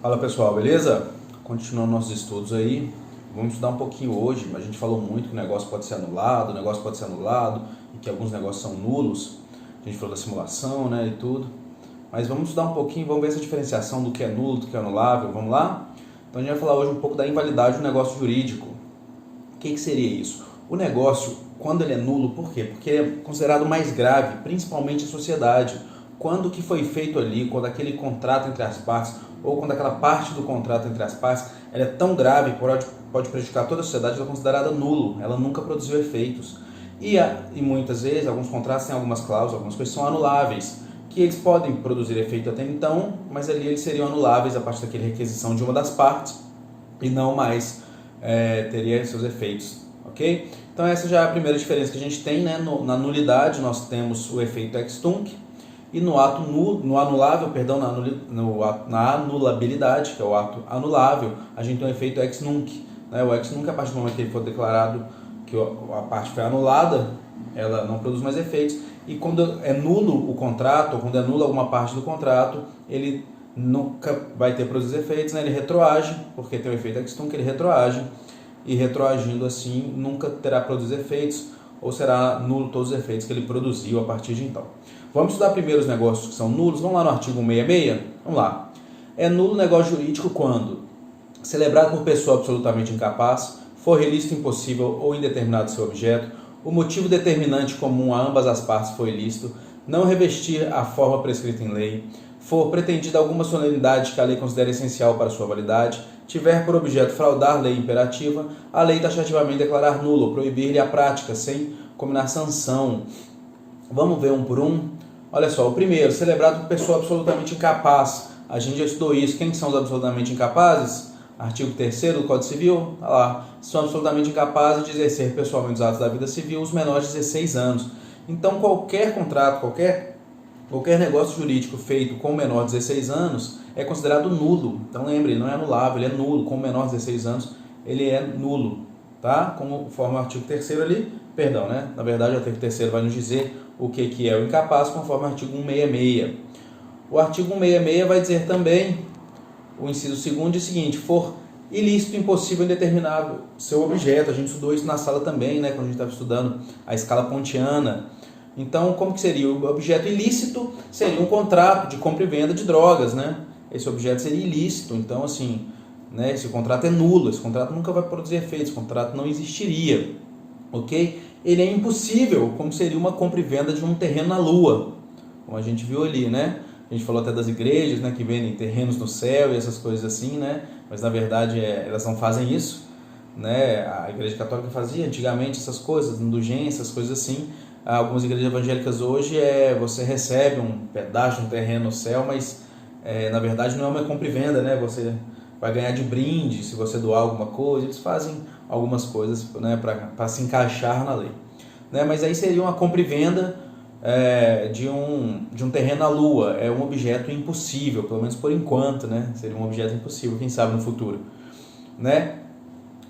Fala pessoal, beleza? Continuando nossos estudos aí, vamos estudar um pouquinho hoje. A gente falou muito que o negócio pode ser anulado, e que alguns negócios são nulos. A gente falou da simulação, né, e tudo. Mas vamos estudar um pouquinho, vamos ver essa diferenciação do que é nulo, do que é anulável, vamos lá? Então a gente vai falar hoje um pouco da invalidade do negócio jurídico. O que seria isso? O negócio, quando ele é nulo, por quê? Porque ele é considerado mais grave, principalmente a sociedade. Quando o que foi feito ali, quando aquele contrato entre as partes, ou quando aquela parte do contrato entre as partes, ela é tão grave, pode prejudicar toda a sociedade, ela é considerada nulo, ela nunca produziu efeitos. E muitas vezes, alguns contratos têm algumas cláusulas, algumas coisas são anuláveis, que eles podem produzir efeito até então, mas ali eles seriam anuláveis a partir daquela requisição de uma das partes, e não mais teria seus efeitos, ok? Então essa já é a primeira diferença que a gente tem, né? Na nulidade nós temos o efeito ex tunc, e no anulável, perdão, na anulabilidade, que é o ato anulável, a gente tem o efeito ex nunc. Né? O ex nunc, a partir do momento que ele for declarado que a parte foi anulada, ela não produz mais efeitos. E quando é nulo o contrato, ou quando é nula alguma parte do contrato, ele nunca vai ter produzido efeitos, né? Ele retroage, porque tem o efeito ex tunc, ele retroage, e retroagindo assim, nunca terá produzido efeitos, ou será nulo todos os efeitos que ele produziu a partir de então. Vamos estudar primeiro os negócios que são nulos. Vamos lá no artigo 166. Vamos lá. É nulo o negócio jurídico quando celebrado por pessoa absolutamente incapaz, for ilícito, impossível ou indeterminado seu objeto, o motivo determinante comum a ambas as partes for ilícito, não revestir a forma prescrita em lei, for pretendida alguma solenidade que a lei considere essencial para sua validade, tiver por objeto fraudar lei imperativa, a lei taxativamente declarar nulo ou proibir-lhe a prática, sem combinar sanção. Vamos ver um por um. Olha só, o primeiro, celebrado por pessoa absolutamente incapaz. A gente já estudou isso. Quem são os absolutamente incapazes? Artigo 3º do Código Civil, olha lá, são absolutamente incapazes de exercer pessoalmente os atos da vida civil os menores de 16 anos. Então, qualquer contrato, qualquer negócio jurídico feito com menor de 16 anos é considerado nulo. Então, lembre, não é anulável, ele é nulo. Com menor de 16 anos, ele é nulo, tá? Conforme o artigo 3º ali, perdão, né? Na verdade, o artigo 3º vai nos dizer o que é o incapaz, conforme o artigo 166. O artigo 166 vai dizer também, o inciso 2º diz o seguinte: for ilícito, impossível, indeterminável seu objeto. A gente estudou isso na sala também, né, quando a gente estava estudando a escala pontiana. Então, como que seria? O objeto ilícito seria um contrato de compra e venda de drogas, né? Esse objeto seria ilícito, então assim, né, esse contrato é nulo, esse contrato nunca vai produzir efeitos, esse contrato não existiria, ok? Ele é impossível, como seria uma compra e venda de um terreno na Lua, como a gente viu ali, né? A gente falou até das igrejas, né, que vendem terrenos no céu e essas coisas assim, né? Mas na verdade elas não fazem isso, né? A Igreja Católica fazia antigamente essas coisas, indulgências, coisas assim. Algumas igrejas evangélicas hoje você recebe um pedaço de um terreno no céu, mas na verdade não é uma compra e venda, né? Você vai ganhar de brinde se você doar alguma coisa. Eles fazem algumas coisas, né, para se encaixar na lei, né? Mas aí seria uma compra e venda de um terreno na Lua. É um objeto impossível, pelo menos por enquanto, né? Seria um objeto impossível, quem sabe no futuro, né?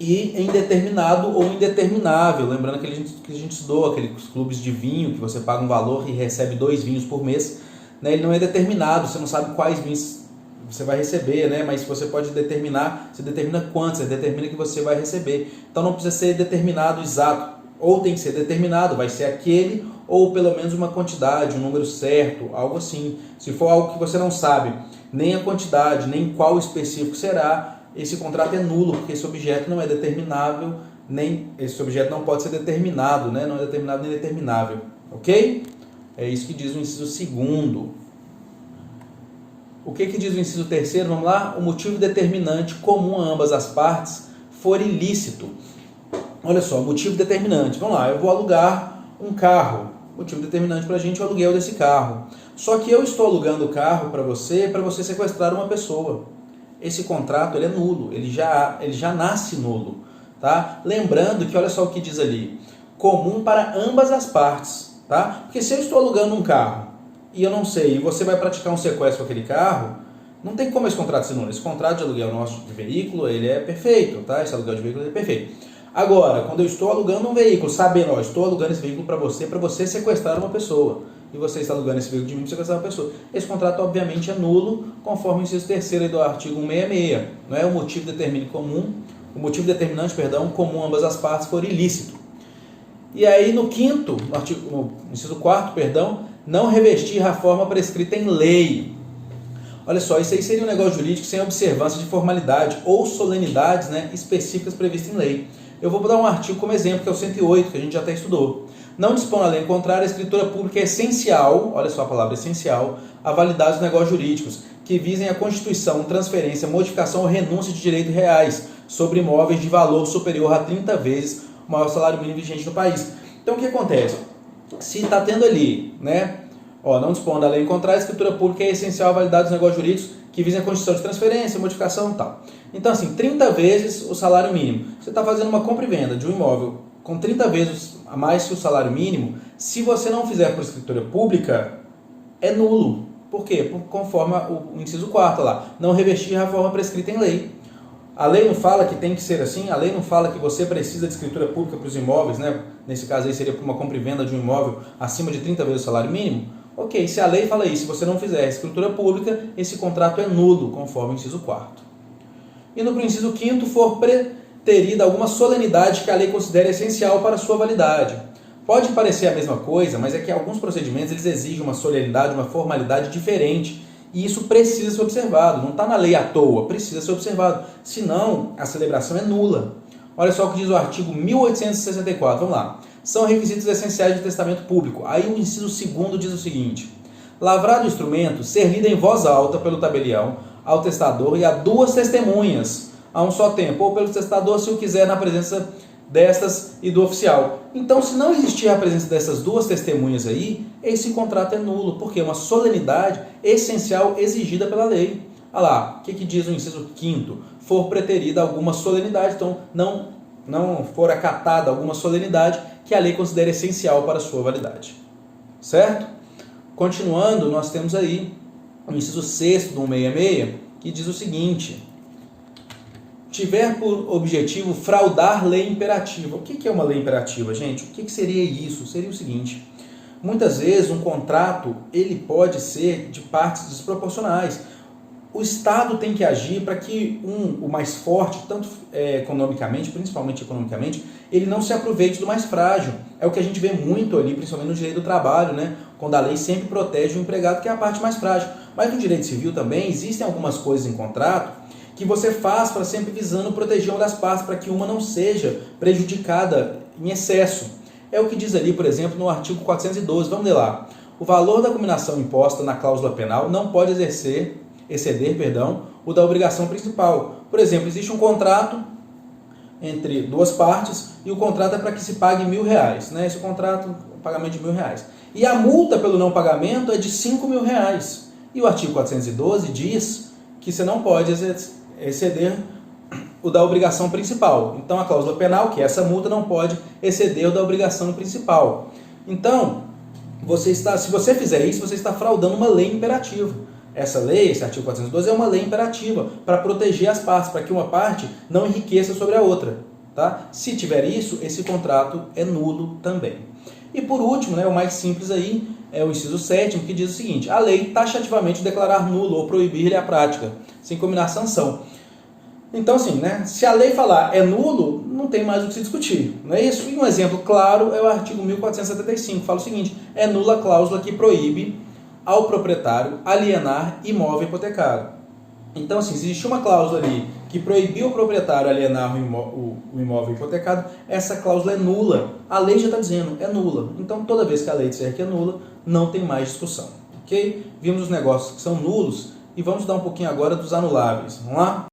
E indeterminado ou indeterminável, lembrando que a gente estudou aqueles clubes de vinho que você paga um valor e recebe 2 vinhos por mês, né? Ele não é determinado, você não sabe quais vinhos você vai receber, né? Mas você pode determinar, você determina quantos, você determina que você vai receber. Então não precisa ser determinado exato, ou tem que ser determinado, vai ser aquele, ou pelo menos uma quantidade, um número certo, algo assim. Se for algo que você não sabe nem a quantidade, nem qual específico será, esse contrato é nulo, porque esse objeto não é determinável, nem esse objeto não pode ser determinado, né? Não é determinado nem determinável, ok? É isso que diz o inciso 2º. O que diz o inciso 3º? Vamos lá? O motivo determinante comum a ambas as partes for ilícito. Olha só, motivo determinante. Vamos lá, eu vou alugar um carro. Motivo determinante para a gente é o aluguel desse carro. Só que eu estou alugando o carro para você sequestrar uma pessoa. Esse contrato ele é nulo, ele já nasce nulo, tá? Lembrando que olha só o que diz ali, comum para ambas as partes, tá? Porque se eu estou alugando um carro e eu não sei, e você vai praticar um sequestro com aquele carro, não tem como esse contrato ser nulo. Esse contrato de aluguel nosso de veículo, ele é perfeito, tá? Esse aluguel de veículo é perfeito. Agora, quando eu estou alugando um veículo, sabendo, estou alugando esse veículo para você sequestrar uma pessoa, e você está alugando esse veículo de mim para sequestrar uma pessoa. Esse contrato, obviamente, é nulo, conforme o inciso 3º do artigo 166. Não é o motivo determinante, comum a ambas as partes for ilícito. E aí, no inciso 4º, não revestir a forma prescrita em lei. Olha só, isso aí seria um negócio jurídico sem observância de formalidade ou solenidades, né, específicas previstas em lei. Eu vou dar um artigo como exemplo, que é o 108, que a gente já até estudou. Não dispõe a lei contrária, a escritura pública é essencial, olha só a palavra essencial, à validade dos negócios jurídicos, que visem a constituição, transferência, modificação ou renúncia de direitos reais sobre imóveis de valor superior a 30 vezes o maior salário mínimo vigente no país. Então, o que acontece? Se está tendo ali, né, não dispõe da lei contrária, a escritura pública é essencial à validade dos negócios jurídicos que visem a constituição de transferência, modificação e tal. Então, assim, 30 vezes o salário mínimo. Você está fazendo uma compra e venda de um imóvel com 30 vezes a mais que o salário mínimo, se você não fizer por escritura pública, é nulo. Por quê? Conforme o inciso 4º lá, não revestir a forma prescrita em lei. A lei não fala que tem que ser assim, a lei não fala que você precisa de escritura pública para os imóveis, né? Nesse caso aí seria para uma compra e venda de um imóvel acima de 30 vezes o salário mínimo. Ok, se a lei fala isso, se você não fizer escritura pública, esse contrato é nulo, conforme o inciso 4º. Indo para o inciso 5º, for preterida alguma solenidade que a lei considere essencial para a sua validade. Pode parecer a mesma coisa, mas é que alguns procedimentos eles exigem uma solenidade, uma formalidade diferente, e isso precisa ser observado. Não está na lei à toa, precisa ser observado. Senão, a celebração é nula. Olha só o que diz o artigo 1864, vamos lá. São requisitos essenciais do testamento público. Aí o inciso 2º diz o seguinte: lavrado o instrumento, ser lido em voz alta pelo tabelião, ao testador e a 2 testemunhas, a um só tempo, ou pelo testador, se o quiser, na presença destas e do oficial. Então, se não existir a presença dessas 2 testemunhas aí, esse contrato é nulo, porque é uma solenidade essencial exigida pela lei. Olha lá, o que diz o inciso 5º? For preterida alguma solenidade, então não for acatada alguma solenidade que a lei considere essencial para a sua validade. Certo? Continuando, nós temos aí o inciso 6º do 166, que diz o seguinte: tiver por objetivo fraudar lei imperativa. O que é uma lei imperativa, gente? O que seria isso? Seria o seguinte: muitas vezes um contrato ele pode ser de partes desproporcionais. O Estado tem que agir para que o mais forte, tanto economicamente, principalmente economicamente, ele não se aproveite do mais frágil. É o que a gente vê muito ali, principalmente no direito do trabalho, né? Quando a lei sempre protege o empregado, que é a parte mais frágil. Mas no direito civil também existem algumas coisas em contrato que você faz para sempre visando proteger uma das partes, para que uma não seja prejudicada em excesso. É o que diz ali, por exemplo, no artigo 412, vamos ler lá. O valor da cominação imposta na cláusula penal não pode exceder o da obrigação principal. Por exemplo, existe um contrato entre 2 partes e o contrato é para que se pague R$1.000, né? Esse contrato, o pagamento de R$1.000. E a multa pelo não pagamento é de R$5.000. E o artigo 412 diz que você não pode exceder o da obrigação principal. Então, a cláusula penal, que é essa multa, não pode exceder o da obrigação principal. Então, se você fizer isso, você está fraudando uma lei imperativa. Essa lei, esse artigo 412, é uma lei imperativa para proteger as partes, para que uma parte não enriqueça sobre a outra. Tá? Se tiver isso, esse contrato é nulo também. E por último, né, o mais simples aí, é o inciso 7º, que diz o seguinte: a lei taxativamente declarar nulo ou proibir-lhe a prática, sem combinar sanção. Então, assim, né, se a lei falar é nulo, não tem mais o que se discutir, não é isso? E um exemplo claro é o artigo 1475, que fala o seguinte: é nula a cláusula que proíbe ao proprietário alienar imóvel hipotecário. Então, assim, se existe uma cláusula ali que proibiu o proprietário alienar o imóvel hipotecado, essa cláusula é nula. A lei já está dizendo, é nula. Então, toda vez que a lei disser que é nula, não tem mais discussão. Ok? Vimos os negócios que são nulos e vamos dar um pouquinho agora dos anuláveis. Vamos lá?